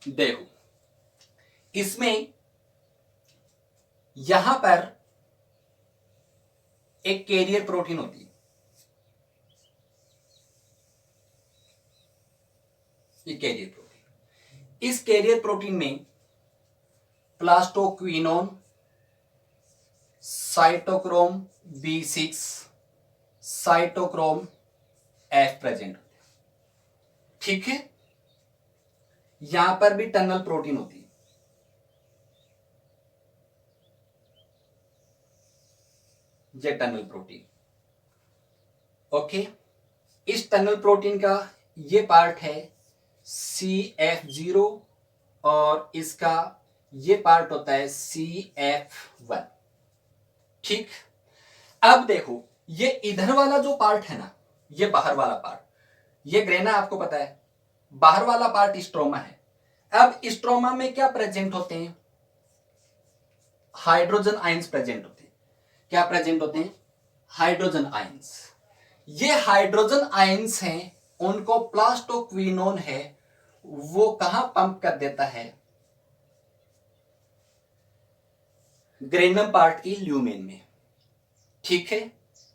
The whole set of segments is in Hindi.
देखो इसमें यहां पर एक कैरियर प्रोटीन होती है, ये कैरियर प्रोटीन। इस कैरियर प्रोटीन में plastoquinone, cytochrome B6, cytochrome F present होते हैं। ठीक है, यहां पर भी टनल प्रोटीन होती है। ये टनल प्रोटीन, ओके। इस टनल प्रोटीन का ये पार्ट है CF0 और इसका ये पार्ट होता है CF1। ठीक, अब देखो ये इधर वाला जो पार्ट है ना, ये बाहर वाला पार्ट, ये ग्रेना आपको पता है, बाहर वाला पार्ट स्ट्रोमा है। अब स्ट्रोमा में क्या प्रेजेंट होते हैं? हाइड्रोजन आयंस प्रेजेंट होते हैं। क्या प्रेजेंट होते हैं? Hydrogen ions. ये हाइड्रोजन आयंस हैं, उनको प्लास्टोक्विनोन है वो कहां पंप कर देता है? ग्रेनम पार्ट की ल्यूमेन में। ठीक है,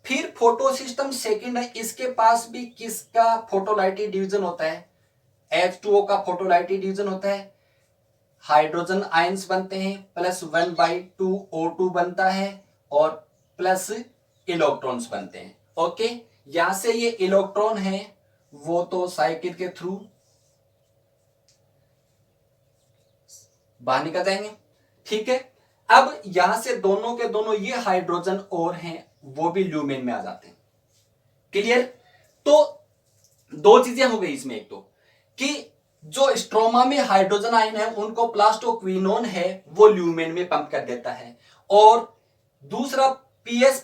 फिर फोटो सिस्टम सेकेंड है, इसके पास भी किसका फोटोलाइटिक डिवीजन होता है? H2O का फोटोलाइटिक डिवीजन होता है। हाइड्रोजन आयंस बनते हैं, +1/2 O2 बनता है और प्लस इलेक्ट्रॉन्स बनते हैं। ओके, यहां से ये इलेक्ट्रॉन है वो तो साइकिल के थ्रू बाहर निकल जाएंगे। ठीक है, अब यहां से दोनों के दोनों ये हाइड्रोजन और हैं वो भी ल्यूमेन में आ जाते हैं। क्लियर? तो दो चीजें हो गई इसमें, एक तो कि जो स्ट्रोमा में हाइड्रोजन आयन है उनको प्लास्टोक्विनोन है वो ल्यूमेन में पंप कर देता है, और दूसरा पीएस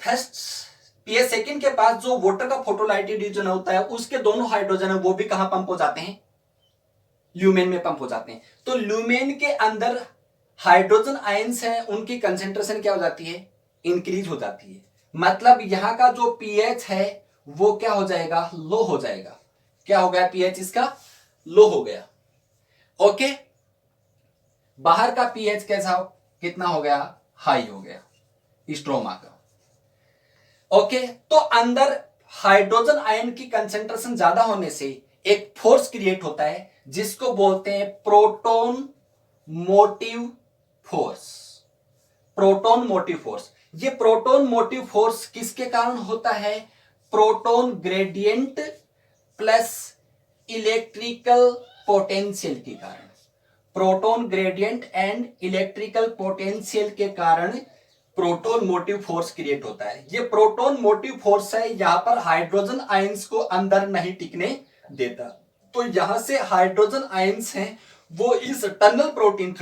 सेकेंड के पास जो वाटर का फोटोलाइटिक डिवीजन होता है उसके दोनों हाइड्रोजन है वो भी कहां पंप हो जाते हैं? ल्यूमेन में पंप हो जाते हैं। तो ल्यूमेन के अंदर हाइड्रोजन आयंस है उनकी कंसेंट्रेशन क्या हो जाती है? इंक्रीज हो जाती है। मतलब यहां का जो पीएच है वो क्या हो जाएगा? लो हो जाएगा। क्या हो गया? पीएच इसका लो हो गया। ओके, बाहर का पीएच कैसा कितना हो गया? हाई हो गया स्ट्रोमा का। ओके, तो अंदर हाइड्रोजन आयन की कंसेंट्रेशन ज्यादा होने से एक फोर्स क्रिएट होता है जिसको बोलते हैं proton motive force. Proton motive force, ये प्रोटोन मोटिव फोर्स किसके कारण होता है? Proton gradient plus electrical potential के कारण। Proton gradient and electrical potential के कारण प्रोटोन मोटिव फोर्स क्रिएट होता है। ये प्रोटोन मोटिव फोर्स है, यहां पर हाइड्रोजन आयंस को अंदर नहीं टिकने देता। तो यहां से हाइड्रोजन आयंस हैं वो इस टनल प्रोटीन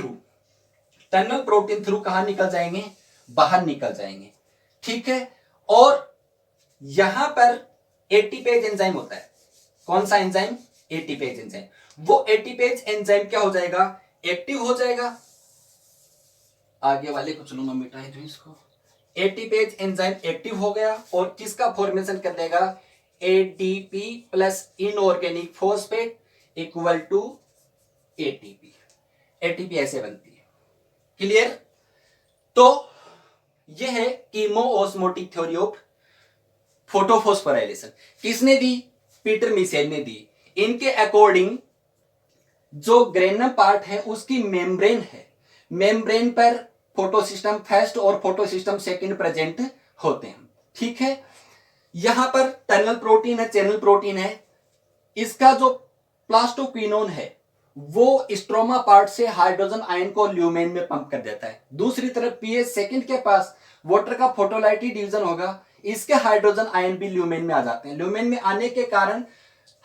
थ्रू कहां निकल जाएंगे? बाहर निकल जाएंगे। ठीक है, और यहां पर एटीपेज एंजाइम होता है। कौन सा एंजाइम? ATPase enzyme. वो एटीपेज एंजाइम क्या हो जाएगा? एक्टिव हो जाएगा। आगे वाले को चलो मैं मिटाई दूं इसको। एटीपेज एंजाइम एक्टिव हो गया और किसका फॉर्मेशन कर देगा? ADP plus inorganic phosphate equal to ATP. ATP ऐसे बनती है। क्लियर? तो यह है कीमोओस्मोटिक थ्योरी ऑफ फोटोफॉस्फोराइलेशन। किसने दी? पीटर मिशेल ने दी। इनके अकॉर्डिंग जो ग्रेनम पार्ट है उसकी मेम्ब्रेन है, मेम्ब्रेन पर फोटोसिस्टम फर्स्ट और फोटोसिस्टम सेकंड प्रेजेंट होते हैं। ठीक है, यहां पर टनल प्रोटीन है, चैनल प्रोटीन है। इसका जो प्लास्टोक्विनोन है वो स्ट्रोमा पार्ट से हाइड्रोजन आयन को ल्यूमेन में पंप कर देता है। दूसरी तरफ पीएच सेकंड के पास वाटर का फोटोलाइटिक डिवीजन होगा, इसके हाइड्रोजन आयन भी ल्यूमेन में आ जाते हैं। ल्यूमेन में आने के कारण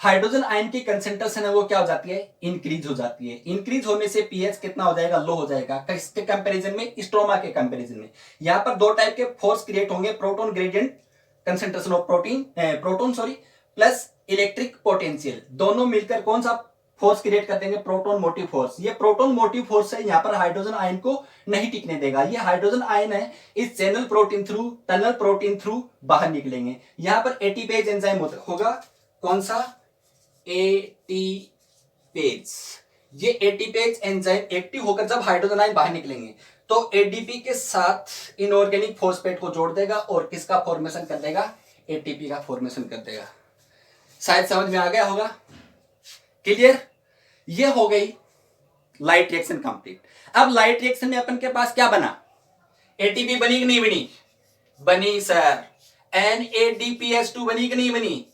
हाइड्रोजन आयन की कंसेंट्रेशन है वो क्या हो जाती है? इंक्रीज हो जाती है। इंक्रीज होने से पीएच कितना हो जाएगा? लो हो जाएगा। किसके कंपैरिजन में? स्ट्रोमा के कंपैरिजन में। यहां पर दो टाइप के फोर्स क्रिएट होंगे, proton gradient concentration of proton plus electric potential, दोनों मिलकर कौन सा फोर्स क्रिएट कर देंगे? Proton motive force. ये प्रोटोन मोटिव फोर्स है, यहां पर हाइड्रोजन आयन को नहीं टिकने देगा। ये हाइड्रोजन आयन है इस channel protein through, tunnel protein through बाहर निकलेंगे। यहां पर एटीपेज एंजाइम होगा। कौन सा? एटीपेज। ये एटीपीएज एंजाइम एक्टिव होकर जब हाइड्रोजन आयन बाहर निकलेंगे तो एडीपी के साथ इनऑर्गेनिक फॉस्फेट को जोड़ देगा और किसका फॉर्मेशन कर देगा, एटीपी का फॉर्मेशन कर देगा। शायद समझ में आ गया होगा, क्लियर। ये हो गई लाइट रिएक्शन कंप्लीट। अब लाइट रिएक्शन में अपन के पास क्या बना, एटीपी बनी कि नहीं बनी, बनी सर। NADPH2 बनी कि नहीं बनी,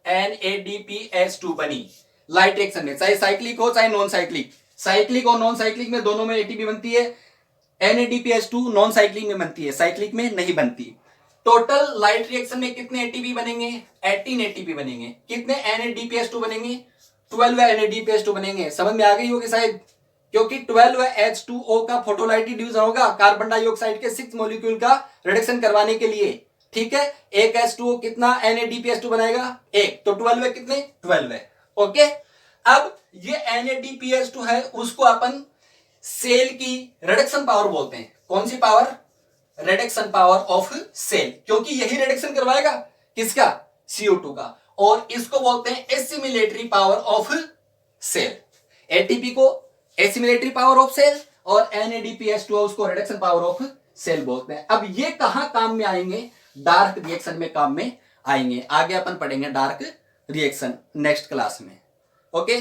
NADPH2 बनी लाइट रिएक्शन में, चाहे साइक्लिक हो चाहे नॉन साइक्लिक। साइक्लिक और नॉन साइक्लिक में दोनों में एटीपी बनती है। NADPH2 नॉन साइक्लिक में बनती है, साइक्लिक में नहीं बनती। टोटल लाइट रिएक्शन में कितने एटीपी बनेंगे, 18 एटीपी बनेंगे। कितने NADPH2 बनेंगे, 12 NADPH2 बनेंगे। समझ में आ गई होगी शायद, क्योंकि 12 H2O का फोटोलाइटिक डिवीजन होगा कार्बन डाइऑक्साइड के 6 मॉलिक्यूल का रिडक्शन करवाने के लिए, ठीक है। एक H2O कितना NADPH2 बनाएगा, एक, तो 12 कितने, 12 है, ओके। अब ये NADPH2 है, उसको अपन सेल की रिडक्शन पावर बोलते हैं। कौन सी power, reduction power of cell, क्योंकि यही रिडक्शन करवाएगा किसका, CO2 का। और इसको बोलते हैं assimilatory power of cell. ATP को एसिमिलेटरी पावर ऑफ सेल और NADPH2 उसको रिडक्शन पावर ऑफ सेल बोलते हैं। अब ये कहां काम में आएंगे, डार्क रिएक्शन में काम में आएंगे। आगे अपन पढ़ेंगे डार्क रिएक्शन नेक्स्ट क्लास में, ओके।